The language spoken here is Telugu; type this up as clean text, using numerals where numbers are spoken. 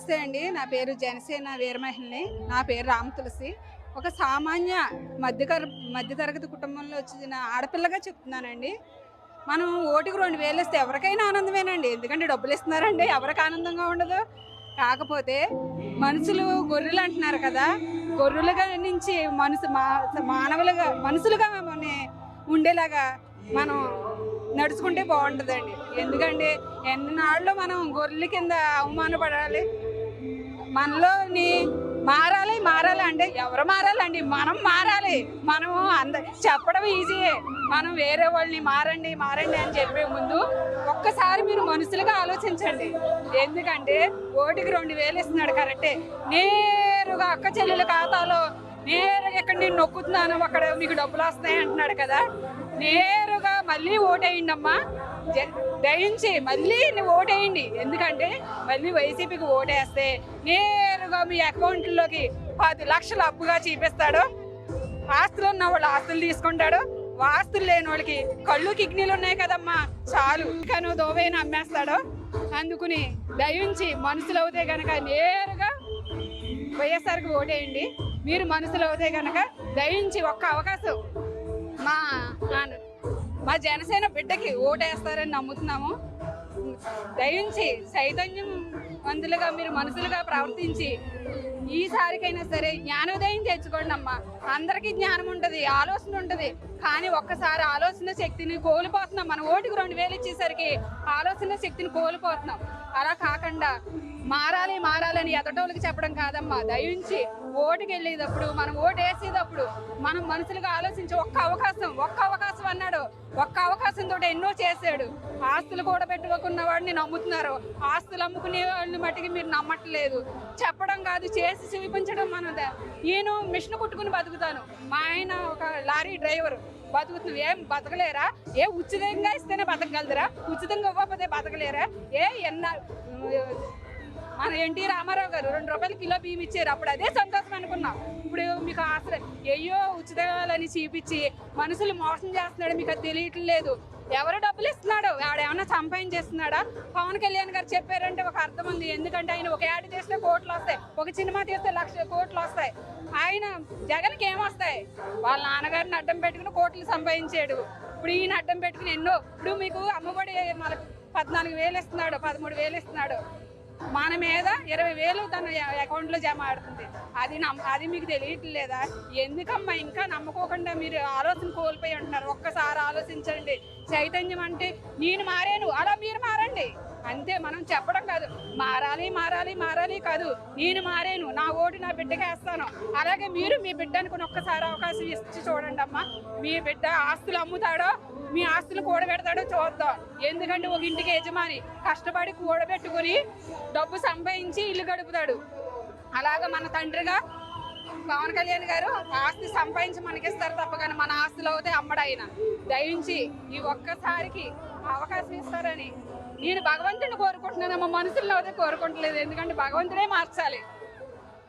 నమస్తే అండి. నా పేరు జనసేన వీరమహిళని. నా పేరు రామతులసి. ఒక సామాన్య మధ్యతరగతి కుటుంబంలో వచ్చిన ఆడపిల్లగా చెప్తున్నానండి. మనం ఓటుకి 2000 ఇస్తే ఎవరికైనా ఆనందమేనండి. ఎందుకంటే డబ్బులు ఇస్తున్నారండి, ఎవరికి ఆనందంగా ఉండదు. కాకపోతే మనుషులు గొర్రెలు అంటున్నారు కదా, గొర్రెలుగా నుంచి మానవులుగా మనుషులుగా ఉండేలాగా మనం నడుచుకుంటే బాగుంటుందండి. ఎందుకంటే ఎన్నాళ్ళు మనం గొర్రెల కింద అవమానపడాలి? మనలోని మారాలి అంటే ఎవరు మారాలండి? మనం మారాలి. మనము చెప్పడం ఈజీయే. మనం వేరే వాళ్ళని మారండి అని చెప్పే ముందు ఒక్కసారి మీరు మనుషులుగా ఆలోచించండి. ఎందుకంటే ఓటికి 2000 ఇస్తున్నాడు, కరెక్టే. నేరుగా అక్క చెల్లెల ఖాతాలో నేరుగా ఎక్కడ నేను నొక్కుతున్నాను అక్కడ మీకు డబ్బులు వస్తాయి అంటున్నాడు కదా. నేరుగా మళ్ళీ ఓటేయండి అమ్మా, దయించి మళ్ళీ ఓటేయండి. ఎందుకంటే మళ్ళీ వైసీపీకి ఓటేస్తే నేరుగా మీ అకౌంట్లోకి 10 లక్షలు అప్పుగా చూపిస్తాడు. ఆస్తులు ఉన్న వాళ్ళు ఆస్తులు తీసుకుంటాడు, ఆస్తులు లేని వాళ్ళకి కళ్ళు కిడ్నీలు ఉన్నాయి కదమ్మా చాలు కానీ దోవేని అమ్మేస్తాడు. అందుకుని దయించి మనుషులు అవుతే కనుక నేరుగా వైఎస్ఆర్కి ఓటేయండి. మీరు మనుషులు అవుతే కనుక దయించి ఒక్క అవకాశం మా జనసేన బిడ్డకి ఓటేస్తారని నమ్ముతున్నాము. దయించి చైతన్యవంతులుగా మీరు మనుషులుగా ప్రవర్తించి ఈసారికైనా సరే జ్ఞానోదయం తెచ్చుకోండి అమ్మా. అందరికీ జ్ఞానం ఉంటుంది, ఆలోచన ఉంటుంది, కానీ ఒక్కసారి ఆలోచన శక్తిని కోల్పోతున్నాం. మన ఓటుకు 2000 ఇచ్చేసరికి ఆలోచన శక్తిని కోల్పోతున్నాం. అలా కాకుండా మారాలని ఎదటోళ్ళకి చెప్పడం కాదమ్మా. దయించి ఓటుకి వెళ్ళేటప్పుడు మనం ఓటు వేసేటప్పుడు మనం మనుషులుగా ఆలోచించి ఒక్క అవకాశం అన్నాడు. ఒక్క అవకాశంతో ఎన్నో చేశాడు. ఆస్తులు కూడా పెట్టుకోకున్న వాడిని నమ్ముతున్నారు, ఆస్తులు అమ్ముకునే వాళ్ళని మట్టికి మీరు నమ్మట్లేదు. చెప్పడం కాదు, చేసి చూపించడం మనదే. నేను మిషన్ కుట్టుకుని బతుకుతాను, మా ఆయన ఒక లారీ డ్రైవర్ బతుకుతుంది. ఏం బతకలేరా? ఉచితంగా ఇస్తేనే బతకగలదురా? ఉచితంగా ఇవ్వకపోతే బతకలేరా? మన ఎన్టీ రామారావు గారు 2 రూపాయలు కిలో బియ్యం ఇచ్చారు, అప్పుడు అదే సంతోషం అనుకున్నాం. ఇప్పుడు మీకు అయ్యో ఉచితాలని చూపించి మనుషులు మోసం చేస్తున్నాడు, మీకు అది తెలియట్లేదు. ఎవరు డబ్బులు ఇస్తున్నాడు? వాడేమన్నా సంపాదించేస్తున్నాడా? పవన్ కళ్యాణ్ గారు చెప్పారంటే ఒక అర్థం ఉంది. ఎందుకంటే ఆయన ఒక యాడ్ చేస్తే కోట్లు వస్తాయి, ఒక సినిమా తీస్తే 1,00,000 కోట్లు వస్తాయి. ఆయన జగన్కి ఏమొస్తాయి? వాళ్ళ నాన్నగారిని అడ్డం పెట్టుకుని కోట్లు సంపాదించాడు. ఇప్పుడు ఈయన అడ్డం పెట్టుకుని ఎన్నో. ఇప్పుడు మీకు అమ్మఒడి 14,000 ఇస్తున్నాడు, 13,000 ఇస్తున్నాడు. మన మీద 20,000 తన అకౌంట్లో జమ ఆడుతుంది. అది మీకు తెలియట్లేదా? ఎందుకమ్మా ఇంకా నమ్ముకోకుండా మీరు ఆలోచన కోల్పోయి ఉంటున్నారు? ఒక్కసారి ఆలోచించండి. చైతన్యం అంటే నేను మారాను, అలా మీరు మారండి అంతే. మనం చెప్పడం కాదు, మారాలి కాదు, నేను మారాను, నా ఓటు నా బిడ్డకి వేస్తాను. అలాగే మీరు మీ బిడ్డ అనుకుని ఒక్కసారి అవకాశం ఇచ్చి చూడండి అమ్మా. మీ బిడ్డ ఆస్తులు అమ్ముతాడో మీ ఆస్తులు కూడబెడతాడో చూద్దాం. ఎందుకంటే ఒక ఇంటికి యజమాని కష్టపడి కూడబెట్టుకుని డబ్బు సంపాదించి ఇల్లు గడుపుతాడు. అలాగా మన తండ్రిగా పవన్ కళ్యాణ్ గారు ఆస్తి సంపాదించి మనకిస్తారు తప్ప కానీ మన ఆస్తులు అవుతే అమ్మడాయన. దయించి ఈ ఒక్కసారికి అవకాశం ఇస్తారని నేను భగవంతుడిని కోరుకుంటున్నానమ్మా, మనుషుల్లో అయితే కోరుకుంటలేదు. ఎందుకంటే భగవంతుడే మార్చాలి.